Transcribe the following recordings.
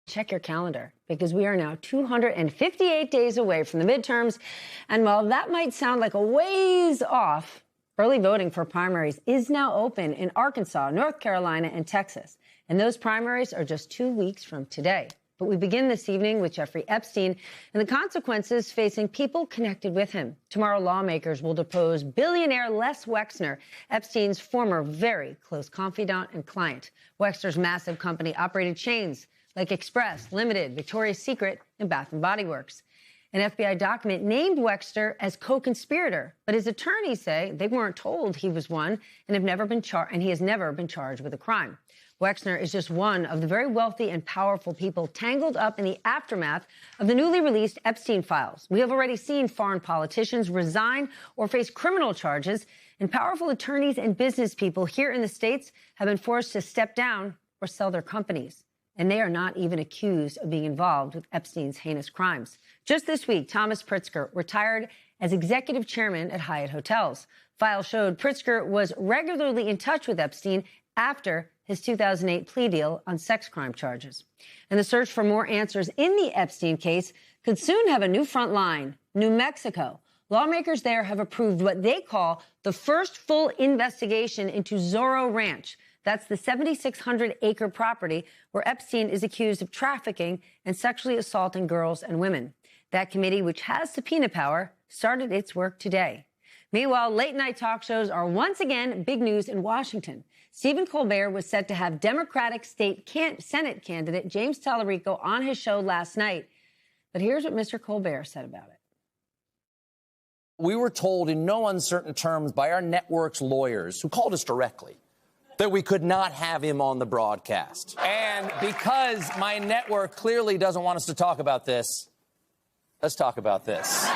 Check your calendar, because we are now 258 days away from the midterms. And while that might sound like a ways off, early voting for primaries is now open in Arkansas, North Carolina, and Texas. And those primaries are just 2 weeks from today. But we begin this evening with Jeffrey Epstein and the consequences facing people connected with him. Tomorrow, lawmakers will depose billionaire Les Wexner, Epstein's former very close confidant and client. Wexner's massive company operated chains like Express, Limited, Victoria's Secret, and Bath & Body Works. An FBI document named Wexner as co-conspirator, but his attorneys say they weren't told he was one and he has never been charged with a crime. Wexner is just one of the very wealthy and powerful people tangled up in the aftermath of the newly released Epstein files. We have already seen foreign politicians resign or face criminal charges, and powerful attorneys and business people here in the States have been forced to step down or sell their companies. And they are not even accused of being involved with Epstein's heinous crimes. Just this week, Thomas Pritzker retired as executive chairman at Hyatt Hotels. Files showed Pritzker was regularly in touch with Epstein after his 2008 plea deal on sex crime charges. And the search for more answers in the Epstein case could soon have a new front line. New Mexico. Lawmakers there have approved what they call the first full investigation into Zorro Ranch. That's the 7,600-acre property where Epstein is accused of trafficking and sexually assaulting girls and women. That committee, which has subpoena power, started its work today. Meanwhile, late-night talk shows are once again big news in Washington. Stephen Colbert was set to have Democratic Senate candidate James Tallarico on his show last night. But here's what Mr. Colbert said about it. We were told in no uncertain terms by our network's lawyers, who called us directly, that we could not have him on the broadcast. And because my network clearly doesn't want us to talk about this, let's talk about this.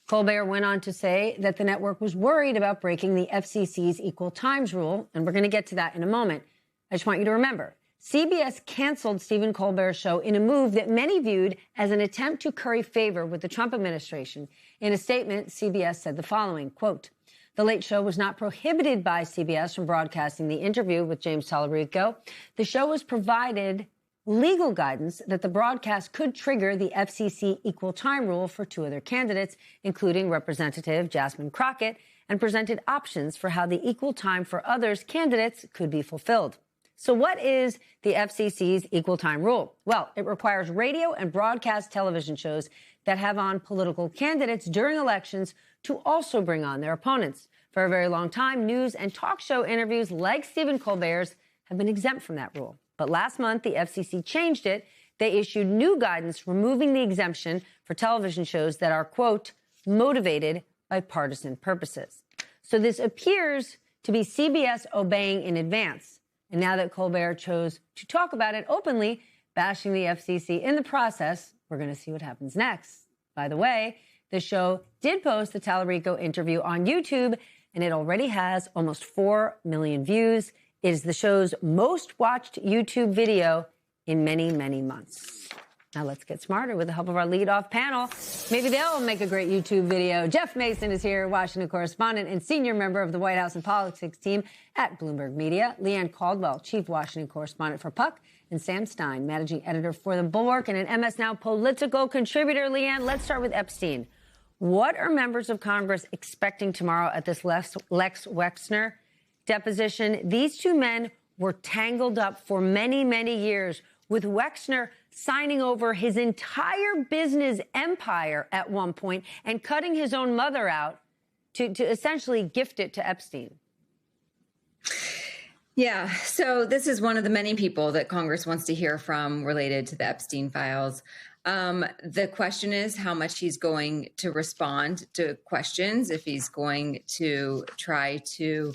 Colbert went on to say that the network was worried about breaking the FCC's equal times rule, and we're going to get to that in a moment. I just want you to remember, CBS canceled Stephen Colbert's show in a move that many viewed as an attempt to curry favor with the Trump administration. In a statement, CBS said the following, quote, "The Late Show was not prohibited by CBS from broadcasting the interview with James Tallarico. The show was provided legal guidance that the broadcast could trigger the FCC equal time rule for two other candidates, including Representative Jasmine Crockett, and presented options for how the equal time for others candidates could be fulfilled." So what is the FCC's equal time rule? Well, it requires radio and broadcast television shows that have on political candidates during elections to also bring on their opponents. For a very long time, news and talk show interviews like Stephen Colbert's have been exempt from that rule. But last month, the FCC changed it. They issued new guidance removing the exemption for television shows that are, quote, motivated by partisan purposes. So this appears to be CBS obeying in advance. And now that Colbert chose to talk about it openly, bashing the FCC in the process, we're going to see what happens next. By the way, the show did post the Tallarico interview on YouTube, and it already has almost 4 million views. It is the show's most watched YouTube video in many, many months. Now let's get smarter with the help of our lead-off panel. Maybe they'll make a great YouTube video. Jeff Mason is here, Washington correspondent and senior member of the White House and politics team at Bloomberg Media. Leanne Caldwell, chief Washington correspondent for Puck. And Sam Stein, managing editor for The Bulwark and an MS Now political contributor. Leanne, let's start with Epstein. What are members of Congress expecting tomorrow at this Lex Wexner deposition? These two men were tangled up for many, many years, with Wexner signing over his entire business empire at one point and cutting his own mother out to essentially gift it to Epstein. Yeah, so this is one of the many people that Congress wants to hear from related to the Epstein files. The question is how much he's going to respond to questions, if he's going to try to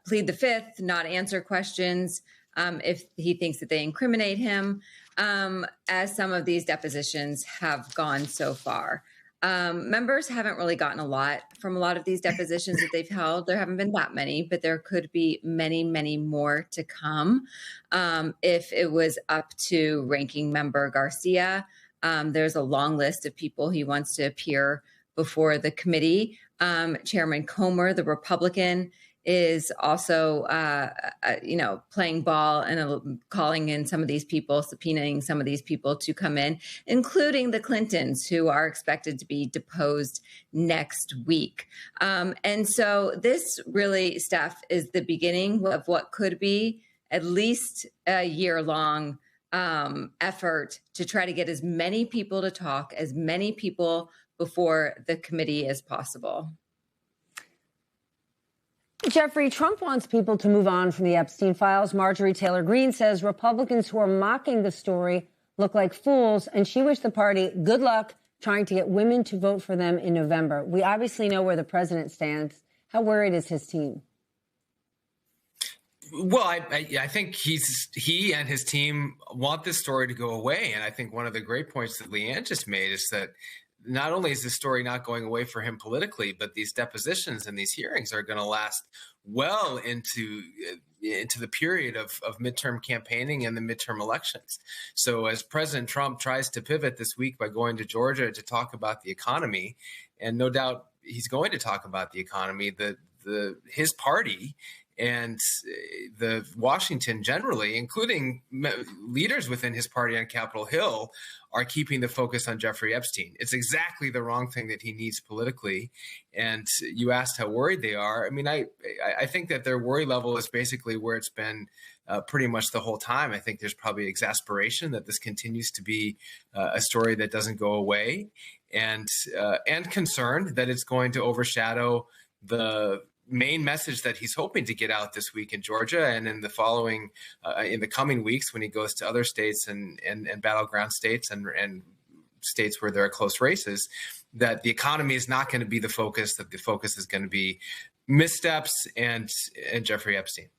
plead the fifth, not answer questions, if he thinks that they incriminate him, as some of these depositions have gone so far. Members haven't really gotten a lot from a lot of these depositions that they've held. There haven't been that many, but there could be many, many more to come. If it was up to Ranking Member Garcia, there's a long list of people he wants to appear before the committee. Chairman Comer, the Republican, is also, playing ball and calling in some of these people, subpoenaing some of these people to come in, including the Clintons, who are expected to be deposed next week. And so this really, Steph, is the beginning of what could be at least a year-long effort to try to get as many people to talk, as many people before the committee as possible. Jeffrey, Trump wants people to move on from the Epstein files. Marjorie Taylor Greene says Republicans who are mocking the story look like fools, and she wished the party good luck trying to get women to vote for them in November. We obviously know where the president stands. How worried is his team? Well, I think he and his team want this story to go away. And I think one of the great points that Leanne just made is that not only is this story not going away for him politically, but these depositions and these hearings are going to last well into the period of midterm campaigning and the midterm elections. So as President Trump tries to pivot this week by going to Georgia to talk about the economy, and no doubt he's going to talk about the economy, his party and the Washington generally, including leaders within his party on Capitol Hill, are keeping the focus on Jeffrey Epstein. It's exactly the wrong thing that he needs politically. And you asked how worried they are. I mean, I think that their worry level is basically where it's been pretty much the whole time. I think there's probably exasperation that this continues to be a story that doesn't go away, and concern that it's going to overshadow the main message that he's hoping to get out this week in Georgia and in the following, in the coming weeks when he goes to other states and battleground states and states where there are close races, that the economy is not going to be the focus, that the focus is going to be missteps and Jeffrey Epstein.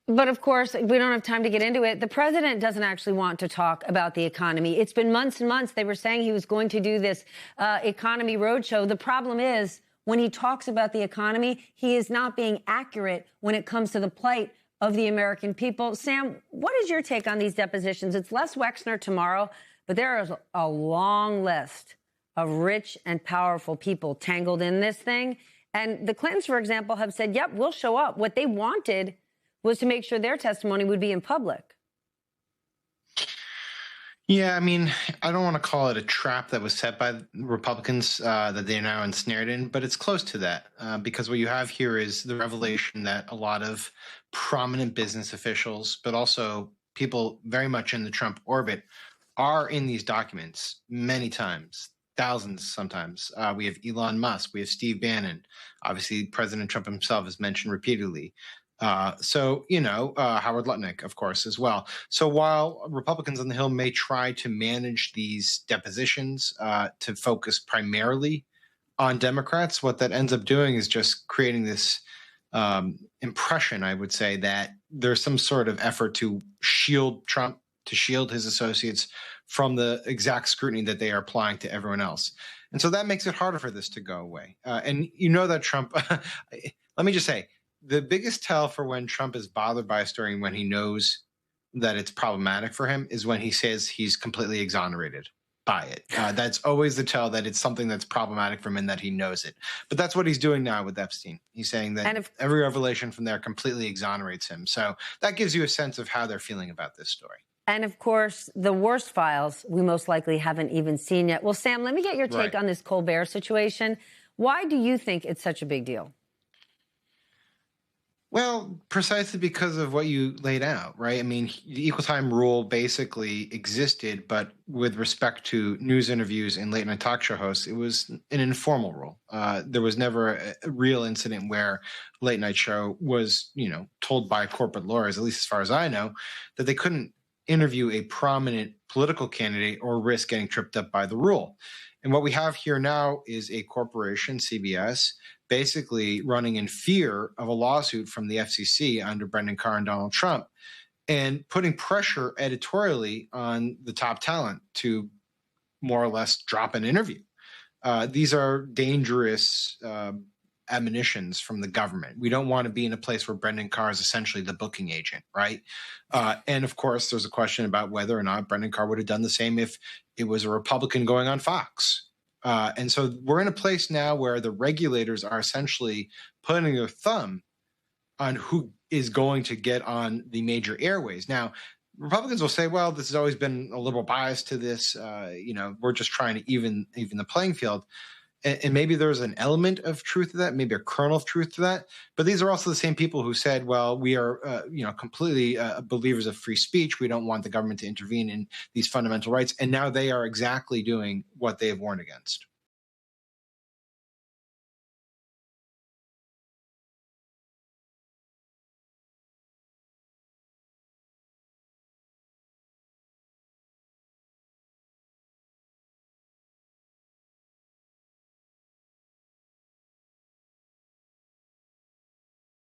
But of course, we don't have time to get into it. The president doesn't actually want to talk about the economy. It's been months and months. They were saying he was going to do this economy roadshow. The problem is, when he talks about the economy, he is not being accurate when it comes to the plight of the American people. Sam, what is your take on these depositions? It's Les Wexner tomorrow, but there is a long list of rich and powerful people tangled in this thing. And the Clintons, for example, have said, yep, we'll show up. What they wanted was to make sure their testimony would be in public. Yeah, I mean, I don't want to call it a trap that was set by Republicans that they're now ensnared in, but it's close to that because what you have here is the revelation that a lot of prominent business officials, but also people very much in the Trump orbit, are in these documents many times, thousands sometimes. We have Elon Musk, we have Steve Bannon. Obviously, President Trump himself is mentioned repeatedly. Howard Lutnick, of course, as well. So while Republicans on the Hill may try to manage these depositions to focus primarily on Democrats, what that ends up doing is just creating this impression, I would say, that there's some sort of effort to shield Trump, to shield his associates from the exact scrutiny that they are applying to everyone else. And so that makes it harder for this to go away. And you know that Trump, let me just say, the biggest tell for when Trump is bothered by a story and when he knows that it's problematic for him is when he says he's completely exonerated by it. That's always the tell that it's something that's problematic for him and that he knows it. But that's what he's doing now with Epstein. He's saying that every revelation from there completely exonerates him. So that gives you a sense of how they're feeling about this story. And of course, the worst files we most likely haven't even seen yet. Well, Sam, let me get your take on this Colbert situation. Why do you think it's such a big deal? Well, precisely because of what you laid out, right? I mean, the equal time rule basically existed, but with respect to news interviews and late night talk show hosts, it was an informal rule. There was never a real incident where late night show was, told by corporate lawyers, at least as far as I know, that they couldn't interview a prominent political candidate or risk getting tripped up by the rule. And what we have here now is a corporation, CBS, basically running in fear of a lawsuit from the FCC under Brendan Carr and Donald Trump, and putting pressure editorially on the top talent to more or less drop an interview. These are dangerous admonitions from the government. We don't want to be in a place where Brendan Carr is essentially the booking agent, right? And of course, there's a question about whether or not Brendan Carr would have done the same if it was a Republican going on Fox. And so we're in a place now where the regulators are essentially putting their thumb on who is going to get on the major airways. Now, Republicans will say, well, this has always been a liberal bias to this. We're just trying to even the playing field. And maybe there's an element of truth to that, maybe a kernel of truth to that. But these are also the same people who said, well, we are, completely believers of free speech. We don't want the government to intervene in these fundamental rights. And now they are exactly doing what they have warned against.